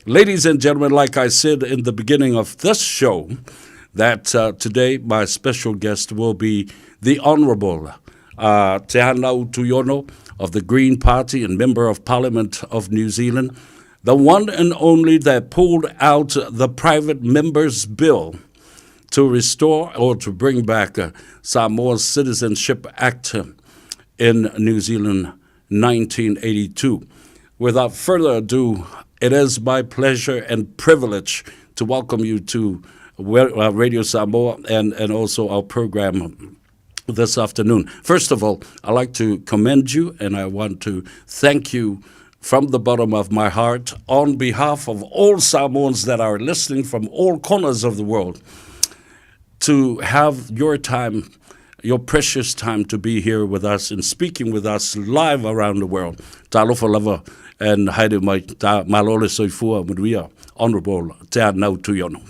Ladies and gentlemen, like I said in the beginning of this show, that today my special guest will be the Honourable Teanau Tuiono of the Green Party and Member of Parliament of New Zealand, the one and only that pulled out the Private Members Bill to restore or to bring back Samoa's Citizenship Act in New Zealand 1982. Without further ado, it is my pleasure and privilege to welcome you to Radio Samoa and also our program this afternoon. First of all, I'd like to commend you and I want to thank you from the bottom of my heart on behalf of all Samoans that are listening from all corners of the world to have your time, your precious time to be here with us and speaking with us live around the world. Talofa lava and haere mai ta malole soifua muria Honourable Teanau Tuiono.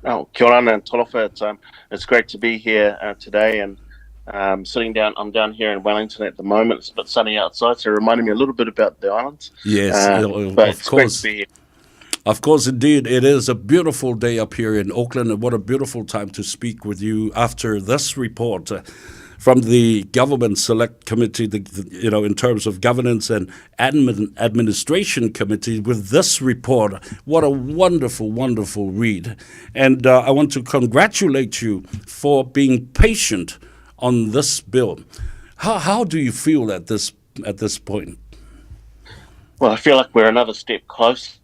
Oh, kia ora and talofa. It's great to be here today and sitting down. I'm down here in Wellington at the moment. It's a bit sunny outside, so it reminded me a little bit about the islands. Yes, but of it's course. Great to be here. Of course, indeed, it is a beautiful day up here in Auckland, and what a beautiful time to speak with you after this report from the Government Select Committee, in terms of governance and administration committee. With this report, what a wonderful, wonderful read, and I want to congratulate you for being patient on this bill. How do you feel at this point? Well, I feel like we're another step close.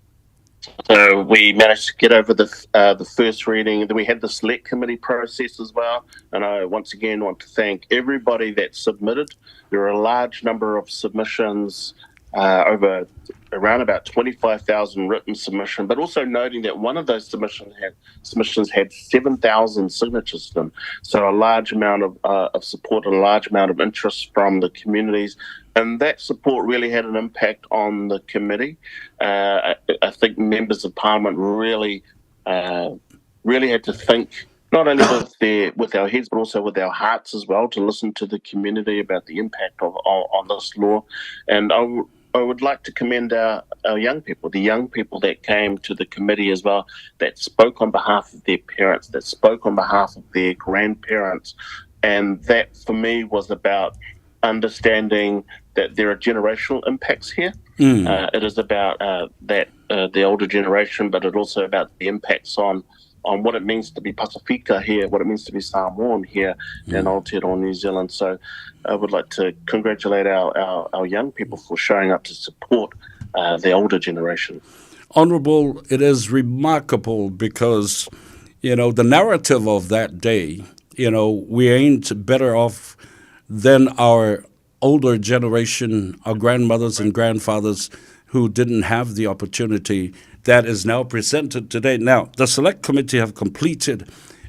So we managed to get over the first reading. Then we had the select committee process as well. And I once again want to thank everybody that submitted. There are a large number of submissions, over around about 25,000 written submission, but also noting that one of those submissions had 7,000 signatures to them. So a large amount of support, a large amount of interest from the communities. And that support really had an impact on the committee. I think members of Parliament really had to think not only with our heads but also with our hearts as well, to listen to the community about the impact on this law. And I would like to commend our young people, the young people that came to the committee as well, that spoke on behalf of their parents, that spoke on behalf of their grandparents. And that for me was about understanding that there are generational impacts here. It is about the older generation, but it's also about the impacts on what it means to be Pasifika here, what it means to be Samoan here in Aotearoa, New Zealand. So I would like to congratulate our young people for showing up to support the older generation. Honourable, it is remarkable because, the narrative of that day, we ain't better off than our older generation, our grandmothers and grandfathers who didn't have the opportunity that is now presented today. Now, the Select Committee have completed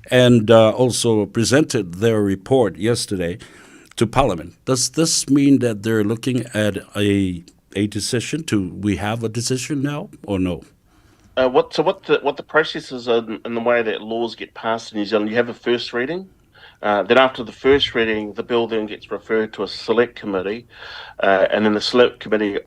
and also presented their report yesterday to Parliament. Does this mean that they're looking at a decision? We have a decision now or no? What the process is in the way that laws get passed in New Zealand, you have a first reading. Then after the first reading, the bill then gets referred to a select committee, and in the select committee,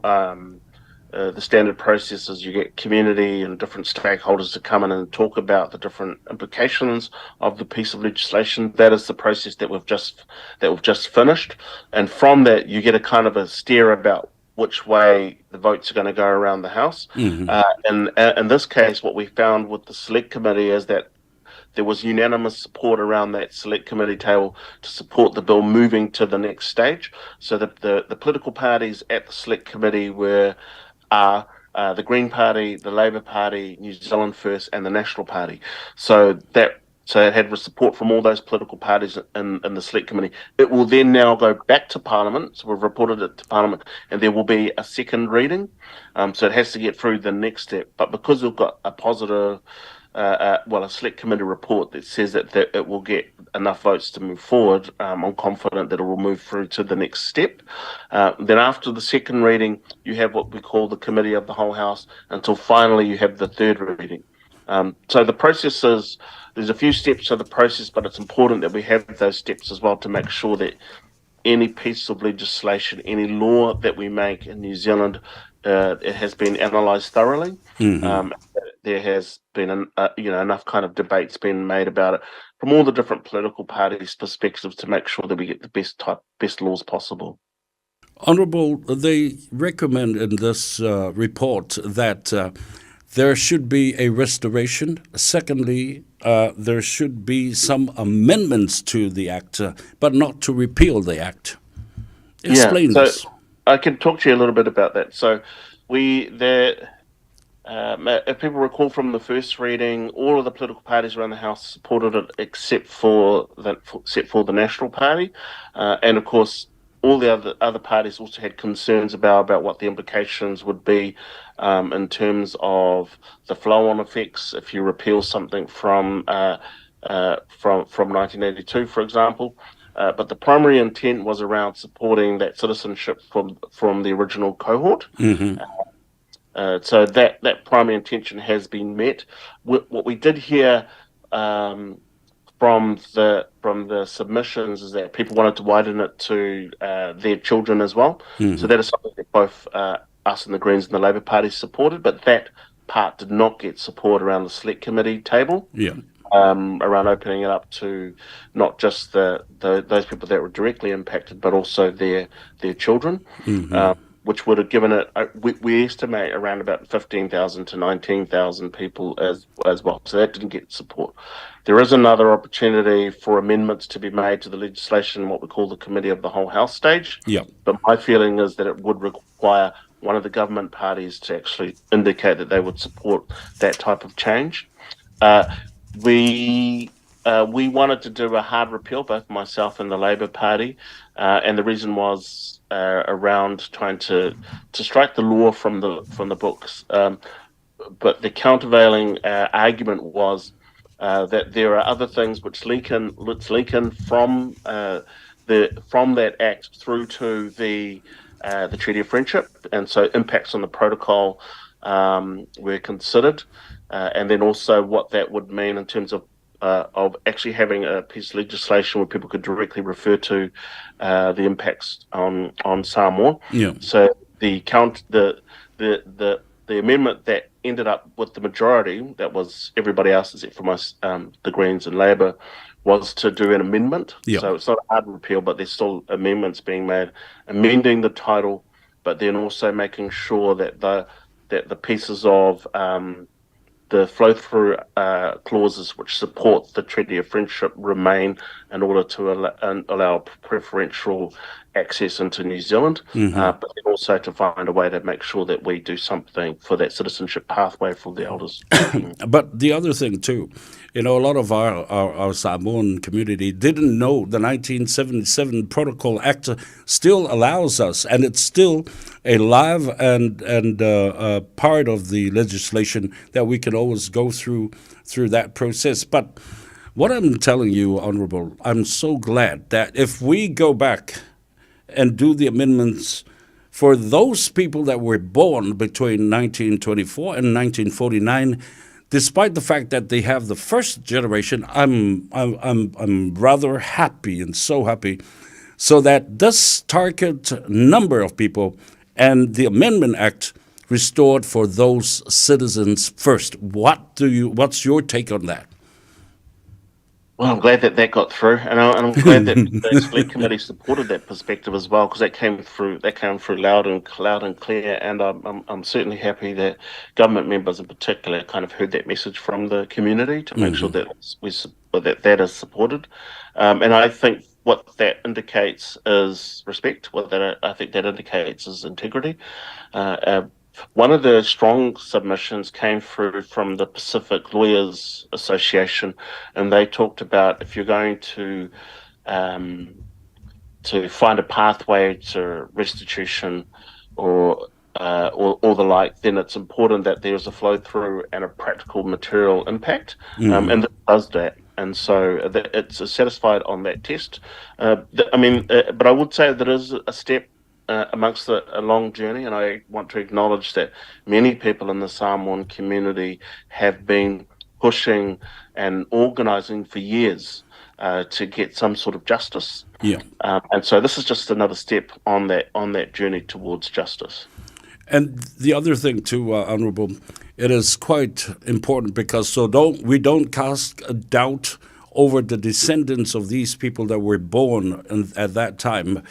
the standard process is you get community and different stakeholders to come in and talk about the different implications of the piece of legislation. That is the process that we've just finished, and from that you get a kind of a steer about which way the votes are going to go around the House. And in this case, what we found with the select committee is that there was unanimous support around that select committee table to support the bill moving to the next stage. So the political parties at the select committee are the Green Party, the Labour Party, New Zealand First, and the National Party. So it had support from all those political parties in the select committee. It will then now go back to Parliament. So we've reported it to Parliament, and there will be a second reading. So it has to get through the next step. But because we've got a positive a select committee report that says that it will get enough votes to move forward, I'm confident that it will move through to the next step. Then after the second reading, you have what we call the Committee of the Whole House until finally you have the third reading. So the process there's a few steps to the process, but it's important that we have those steps as well to make sure that any piece of legislation, any law that we make in New Zealand it has been analysed thoroughly. Mm-hmm. There has been enough kind of debates been made about it from all the different political parties' perspectives to make sure that we get the best laws possible. Honourable, they recommend in this report that there should be a restoration. Secondly, there should be some amendments to the Act, but not to repeal the Act. Yeah, Explain so this. I can talk to you a little bit about that. So if people recall from the first reading, all of the political parties around the House supported it except for the National Party, and of course all the other parties also had concerns about what the implications would be in terms of the flow-on effects if you repeal something from 1982, for example. But the primary intent was around supporting that citizenship from the original cohort. Mm-hmm. So that primary intention has been met. What we did hear from the submissions is that people wanted to widen it to their children as well. Mm-hmm. So that is something that both us and the Greens and the Labour Party supported, but that part did not get support around the Select Committee table. Yeah. Around opening it up to not just those people that were directly impacted, but also their children, which would have given it. We estimate around about 15,000 to 19,000 people as well. So that didn't get support. There is another opportunity for amendments to be made to the legislation, what we call the Committee of the Whole House stage. Yeah. But my feeling is that it would require one of the government parties to actually indicate that they would support that type of change. We wanted to do a hard repeal, both myself and the Labour Party, and the reason was around trying to strike the law from the books. But the countervailing argument was that there are other things which link in from that act through to the Treaty of Friendship, and so impacts on the protocol were considered. And then also what that would mean in terms of actually having a piece of legislation where people could directly refer to the impacts on Samoa. Yeah. So the amendment that ended up with the majority, that was everybody else except from us, the Greens and Labour, was to do an amendment. Yeah. So it's not a hard repeal, but there's still amendments being made, amending the title, but then also making sure that the pieces of the flow-through clauses which support the Treaty of Friendship remain in order to allow preferential access into New Zealand, but then also to find a way to make sure that we do something for that citizenship pathway for the elders. But the other thing too, a lot of our Samoan community didn't know the 1977 Protocol Act still allows us, and it's still a live and part of the legislation that we can always go through that process. But what I'm telling you, Honourable, I'm so glad that if we go back and do the amendments for those people that were born between 1924 and 1949, despite the fact that they have the first generation, I'm rather happy and so happy, so that this target number of people and the Amendment Act restored for those citizens first. What's your take on that? Well, I'm glad that got through, and I'm glad that the Select Committee supported that perspective as well, because that came through loud and clear. And I'm certainly happy that government members in particular kind of heard that message from the community to make sure that that is supported. And I think what that indicates is respect. I think that indicates is integrity. One of the strong submissions came through from the Pacific Lawyers Association, and they talked about if you're going to find a pathway to restitution or the like, then it's important that there's a flow through and a practical material impact, and it does that. And so it's satisfied on that test. But I would say that it is a step amongst a long journey, and I want to acknowledge that many people in the Samoan community have been pushing and organising for years to get some sort of justice. Yeah. And so this is just another step on that journey towards justice. And the other thing too, Honourable, it is quite important because we don't cast a doubt over the descendants of these people that were born at that time,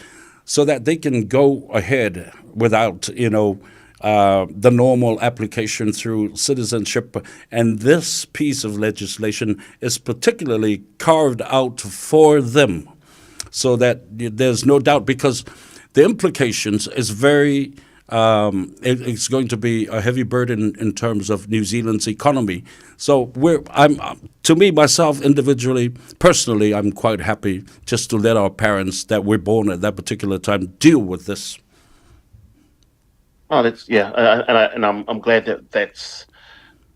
so that they can go ahead without the normal application through citizenship. And this piece of legislation is particularly carved out for them, so that there's no doubt, because the implications is very it's going to be a heavy burden in terms of New Zealand's economy. So to me, myself, individually, personally, I'm quite happy just to let our parents that were born at that particular time deal with this. Oh, I'm glad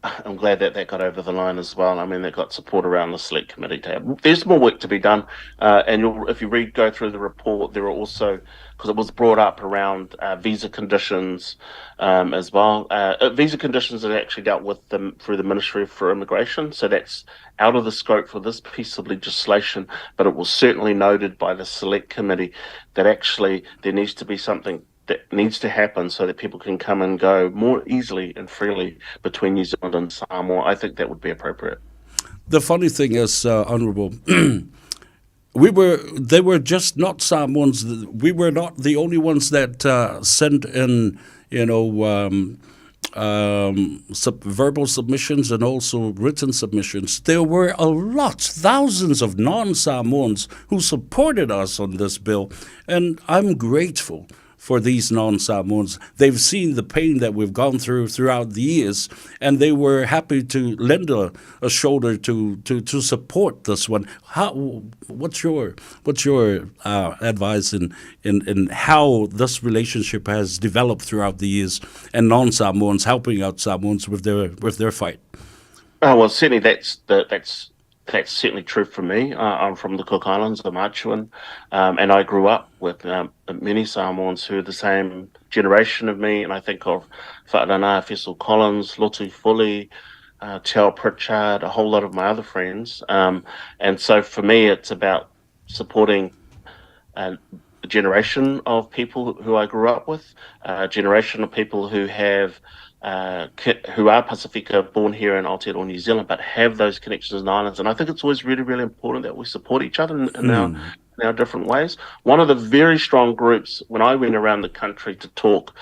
I'm glad that that got over the line as well. I mean, they got support around the select committee tab. There's more work to be done, if you go through the report, there are also, because it was brought up around visa conditions as well. Visa conditions are actually dealt with them through the Ministry for Immigration, so that's out of the scope for this piece of legislation. But it was certainly noted by the select committee that actually there needs to be something that needs to happen so that people can come and go more easily and freely between New Zealand and Samoa. I think that would be appropriate. The funny thing is, Honourable, they were just not Samoans. We were not the only ones that sent in, verbal submissions and also written submissions. There were thousands of non-Samoans who supported us on this bill, and I'm grateful for these non-Samoans. They've seen the pain that we've gone through throughout the years, and they were happy to lend a shoulder to support this one. What's your advice in how this relationship has developed throughout the years, and non-Samoans helping out Samoans with their fight? Oh, well, certainly that's certainly true for me. I'm from the Cook Islands, the Machuan, and I grew up with many Samoans who are the same generation of me, and I think of Whaarana, Fessel Collins, Lotu Fully, Tel Pritchard, a whole lot of my other friends. And so for me, it's about supporting a generation of people who I grew up with, a generation of people who are Pacifica, born here in Aotearoa, New Zealand, but have those connections in islands. And I think it's always really, really important that we support each other in our different ways. One of the very strong groups, when I went around the country to talk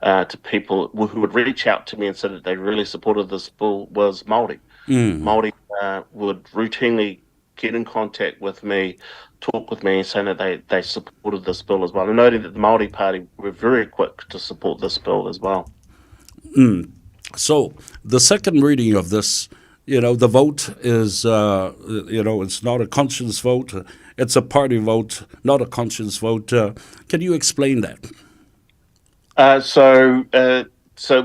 to people who would reach out to me and say that they really supported this bill, was Māori. Māori would routinely get in contact with me, talk with me, saying that they supported this bill as well, and noting that the Māori Party were very quick to support this bill as well. So the second reading of this, the vote is, it's not a conscience vote. It's a party vote, not a conscience vote. Can you explain that? So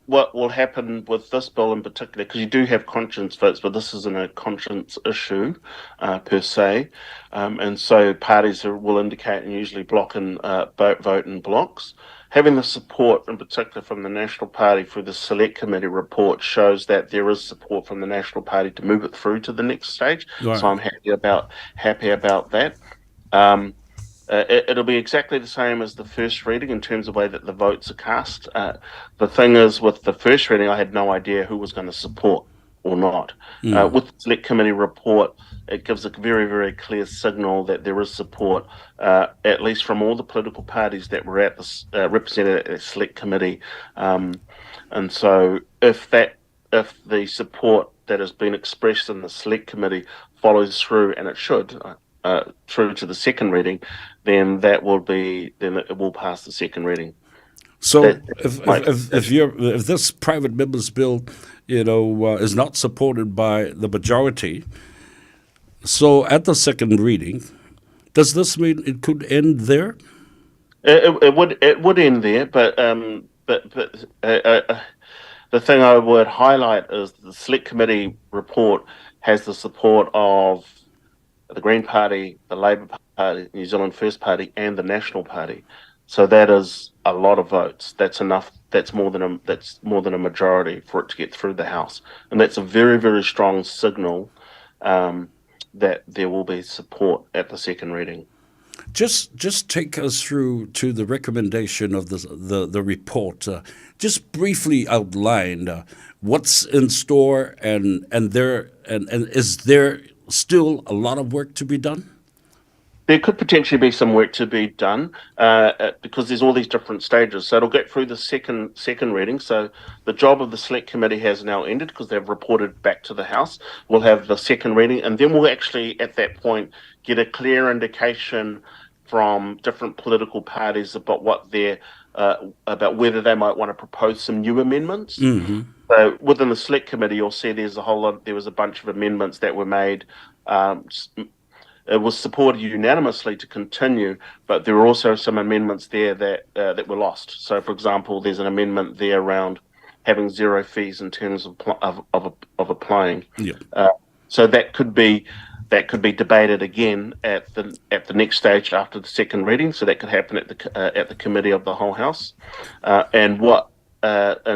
what will happen with this bill in particular, because you do have conscience votes, but this isn't a conscience issue per se, and so parties will indicate and usually block and vote in blocks. Having the support in particular from the National Party through the Select Committee report shows that there is support from the National Party to move it through to the next stage. Right. So I'm happy about that. It'll be exactly the same as the first reading in terms of the way that the votes are cast. The thing is, with the first reading, I had no idea who was going to support or not. With the Select Committee report, it gives a very, very clear signal that there is support, at least from all the political parties that were represented at the Select Committee. And so if the support that has been expressed in the Select Committee follows through, and it should, through to the second reading, then it will pass the second reading. So if this private members bill, is not supported by the majority, so at the second reading, does this mean it could end there? It would end there, but the thing I would highlight is the Select Committee report has the support of the Green Party, the Labour Party, New Zealand First Party, and the National Party. So that is a lot of votes. That's enough. That's more than a majority for it to get through the House, and that's a very, very strong signal that there will be support at the second reading. Just take us through to the recommendation of the report. Just briefly outline what's in store, and is there still a lot of work to be done? There could potentially be some work to be done because there's all these different stages. So it'll get through the second reading. So the job of the select committee has now ended because they've reported back to the House. We'll have the second reading, and then we'll actually, at that point, get a clear indication from different political parties about what they're about whether they might want to propose some new amendments. So within the select committee, you'll see there's a whole lot. There was a bunch of amendments that were made. It was supported unanimously to continue, but there were also some amendments there that were lost. So, for example, there's an amendment there around having zero fees in terms of applying. Yeah. So that could be debated again at the next stage after the second reading. So that could happen at the committee of the whole House, and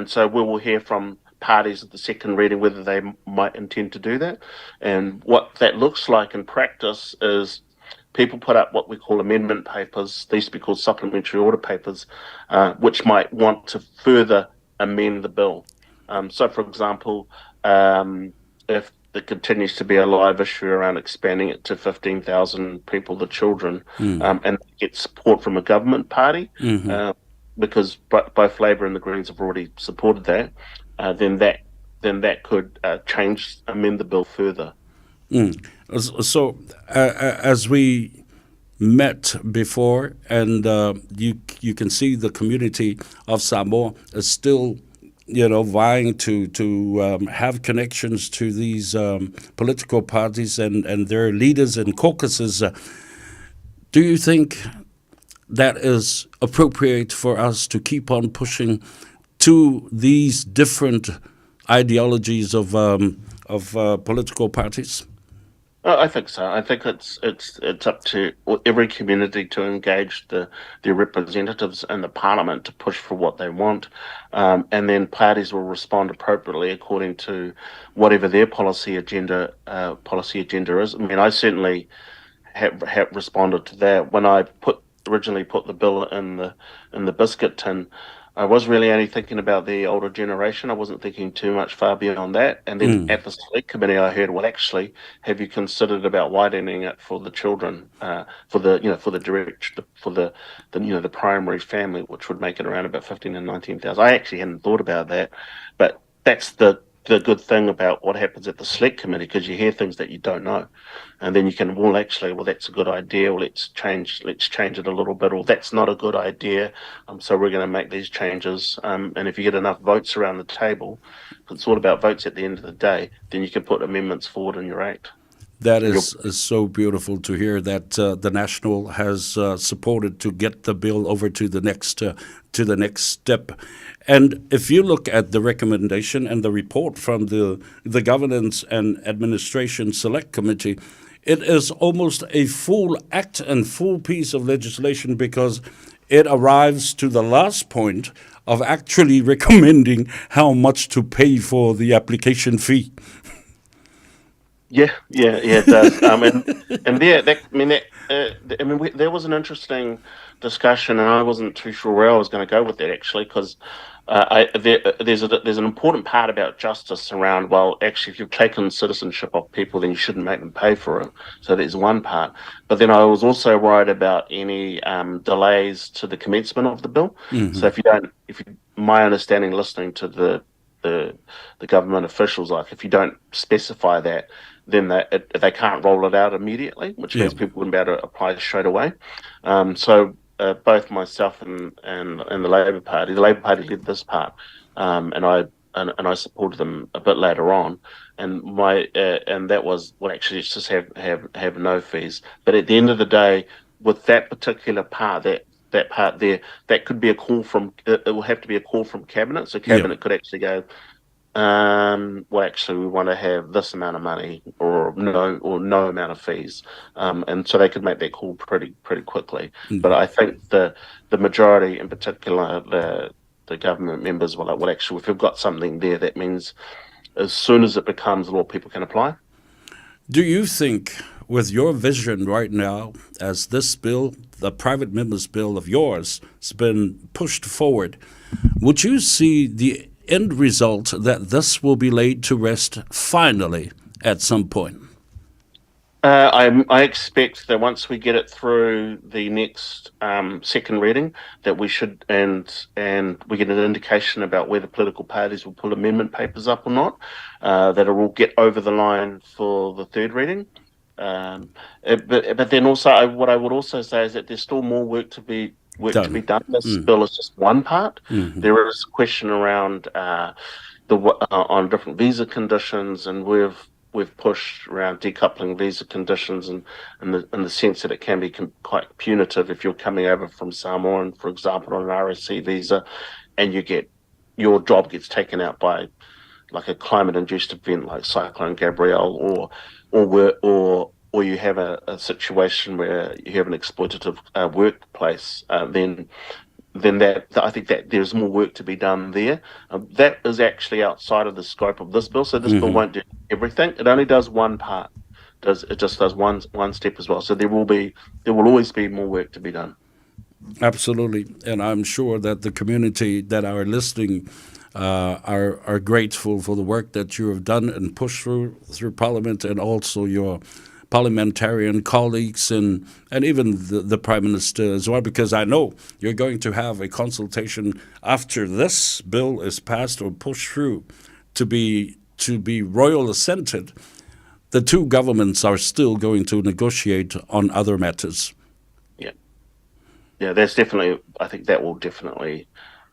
so we will hear from parties at the second reading whether they might intend to do that. And what that looks like in practice is people put up what we call amendment papers. They used to be called supplementary order papers, which might want to further amend the bill. So, for example, if there continues to be a live issue around expanding it to 15,000 people, the children, and get support from a government party, because both Labor and the Greens have already supported that, then that could amend the bill further. So, as we met before, and you can see the community of Samoa is still, vying to have connections to these political parties and their leaders and caucuses. Do you think that is appropriate for us to keep on pushing to these different ideologies of political parties? I think so. I think it's up to every community to engage their representatives in the parliament to push for what they want, and then parties will respond appropriately according to whatever their policy agenda is. I mean, I certainly have responded to that when I originally put the bill in the biscuit tin. I was really only thinking about the older generation. I wasn't thinking too much far beyond that. And then at the select committee, I heard, well, actually, have you considered about widening it for the children, for the primary family, which would make it around about 15 and 19,000. I actually hadn't thought about that, but that's the good thing about what happens at the select committee, because you hear things that you don't know, and then you can, that's a good idea. Well, let's change it a little bit, or that's not a good idea. So we're going to make these changes. And if you get enough votes around the table, it's all about votes at the end of the day, then you can put amendments forward in your act. That is so beautiful to hear that the National has supported to get the bill over to the next step. And if you look at the recommendation and the report from the Governance and Administration Select Committee, it is almost a full act and full piece of legislation, because it arrives to the last point of actually recommending how much to pay for the application fee. Yeah, it does. There was an interesting discussion, and I wasn't too sure where I was going to go with that, actually, because there's an important part about justice around, well, actually, if you've taken citizenship off people, then you shouldn't make them pay for it. So there's one part. But then I was also worried about any delays to the commencement of the bill. So my understanding, listening to the government officials, like, if you don't specify that, then they can't roll it out immediately, which means people wouldn't be able to apply straight away. So both myself and the Labor Party led this part, and I supported them a bit later on, and that was, well, actually, it's just have no fees. But at the end of the day, with that particular part, that part there, that could be a call from. It will have to be a call from cabinet. So cabinet could actually go, well, actually, we want to have this amount of money, or no amount of fees, and so they could make that call pretty quickly. But I think the majority, in particular, the government members, were like, well, actually, if we've got something there, that means as soon as it becomes law, people can apply. Do you think with your vision right now, as this bill, the private members bill of yours, has been pushed forward, would you see the end result that this will be laid to rest finally at some point? I expect that once we get it through the next second reading, that we should and we get an indication about whether political parties will put amendment papers up or not, that it will get over the line for the third reading. But then also, what I would also say is that there's still more work to be done. This bill is just one part. There is a question around on different visa conditions, and we've pushed around decoupling visa conditions, and in the sense that it can be quite punitive if you're coming over from Samoa, and for example, on an RSC visa, and your job gets taken out by like a climate-induced event like Cyclone Gabrielle, or you have a situation where you have an exploitative workplace, then that I think that there's more work to be done there. That is actually outside of the scope of this bill. So this bill won't do everything. It only does one part. It just does one step as well. So there will always be more work to be done. Absolutely, and I'm sure that the community that are listening are grateful for the work that you have done and pushed through Parliament, and also your parliamentarian colleagues and even the Prime Minister as well, because I know you're going to have a consultation after this bill is passed or pushed through to be royal assented. The two governments are still going to negotiate on other matters. Yeah, that's definitely, I think that will definitely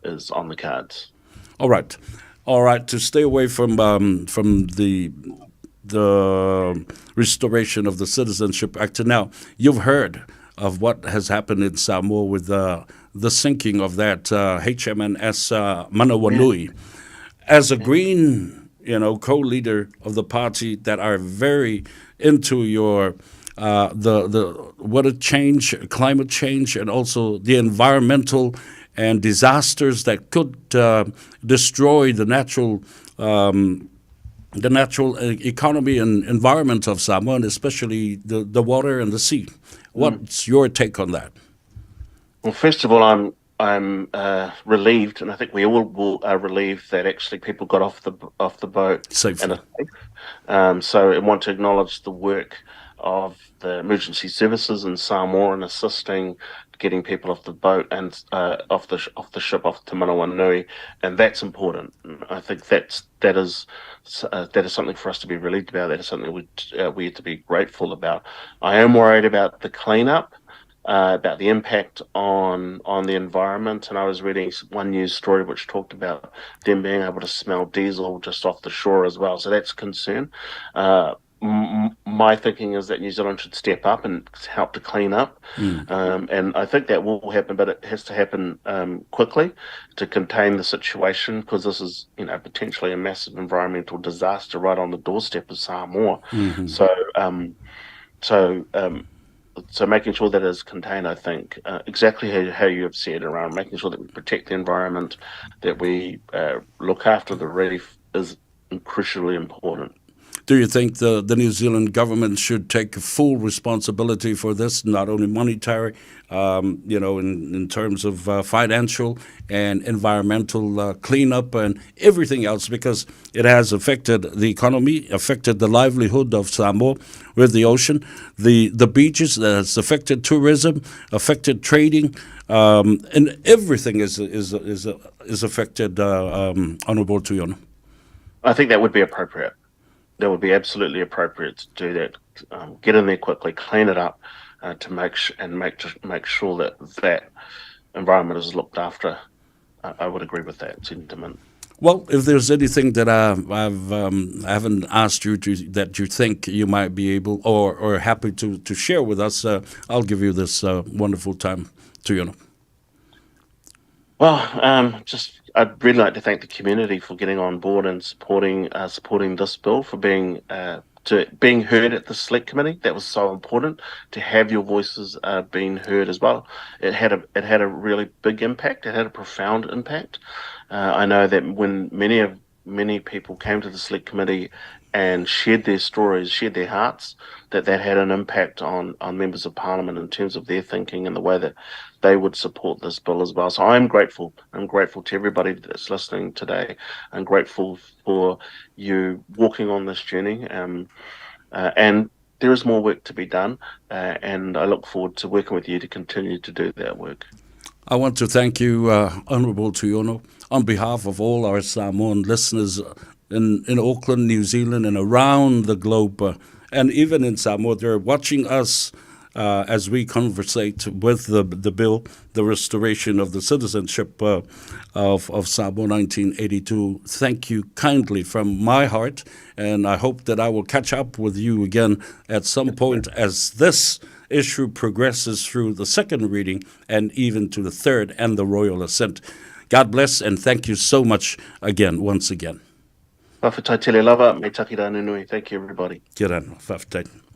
is on the cards. All right. To stay away from the restoration of the Citizenship Act. Now, you've heard of what has happened in Samoa with the sinking of that HMNS Manawanui. As a Green, co-leader of the party that are very into your the water change, climate change, and also the environmental and disasters that could destroy the natural economy and environment of Samoa, and especially the water and the sea. What's your take on that? Well, first of all, I'm relieved, and I think we all are relieved that actually people got off the boat safely. So I want to acknowledge the work of the emergency services in Samoa in assisting getting people off the boat and off the ship off to Manawanui, and that's important. I think that is something for us to be relieved about. That is something we have to be grateful about. I am worried about the cleanup, about the impact on the environment, and I was reading one news story which talked about them being able to smell diesel just off the shore as well. So that's a concern. My thinking is that New Zealand should step up and help to clean up, and I think that will happen, but it has to happen quickly to contain the situation, because this is potentially a massive environmental disaster right on the doorstep of Samoa. So making sure that is contained, I think, exactly how you have said, around making sure that we protect the environment, that we look after the reef, is crucially important. Do you think the New Zealand government should take full responsibility for this, not only monetary, in terms of financial and environmental cleanup and everything else, because it has affected the economy, affected the livelihood of Samoa with the ocean, the beaches, that has affected tourism, affected trading, and everything is affected, Honourable Tuiono? I think that would be appropriate. That would be absolutely appropriate to do that. Get in there quickly, clean it up, to make sure that environment is looked after. I would agree with that sentiment. Well, if there's anything that I haven't asked you that you think you might be able or happy to share with us, I'll give you this wonderful time, Tuiono. Well, I'd really like to thank the community for getting on board and supporting this bill, for being heard at the Select Committee. That was so important, to have your voices being heard as well. It had a really big impact. It had a profound impact. I know that when many of many people came to the select committee and shared their stories, shared their hearts, that had an impact on members of parliament in terms of their thinking and the way that they would support this bill as well. So I'm grateful. I'm grateful to everybody that's listening today. I'm grateful for you walking on this journey. And there is more work to be done, and I look forward to working with you to continue to do that work. I want to thank you, Honourable Tuiono, on behalf of all our Samoan listeners in Auckland, New Zealand, and around the globe, and even in Samoa. They're watching us as we conversate with the bill, the restoration of the citizenship of Samoa 1982. Thank you kindly from my heart, and I hope that I will catch up with you again at some point as this issue progresses through the second reading and even to the third and the royal assent. God bless, and thank you so much again, once again. Whawhatai tele lava, me taki rā nunui. Thank you, everybody. Kia rā, whawhatai.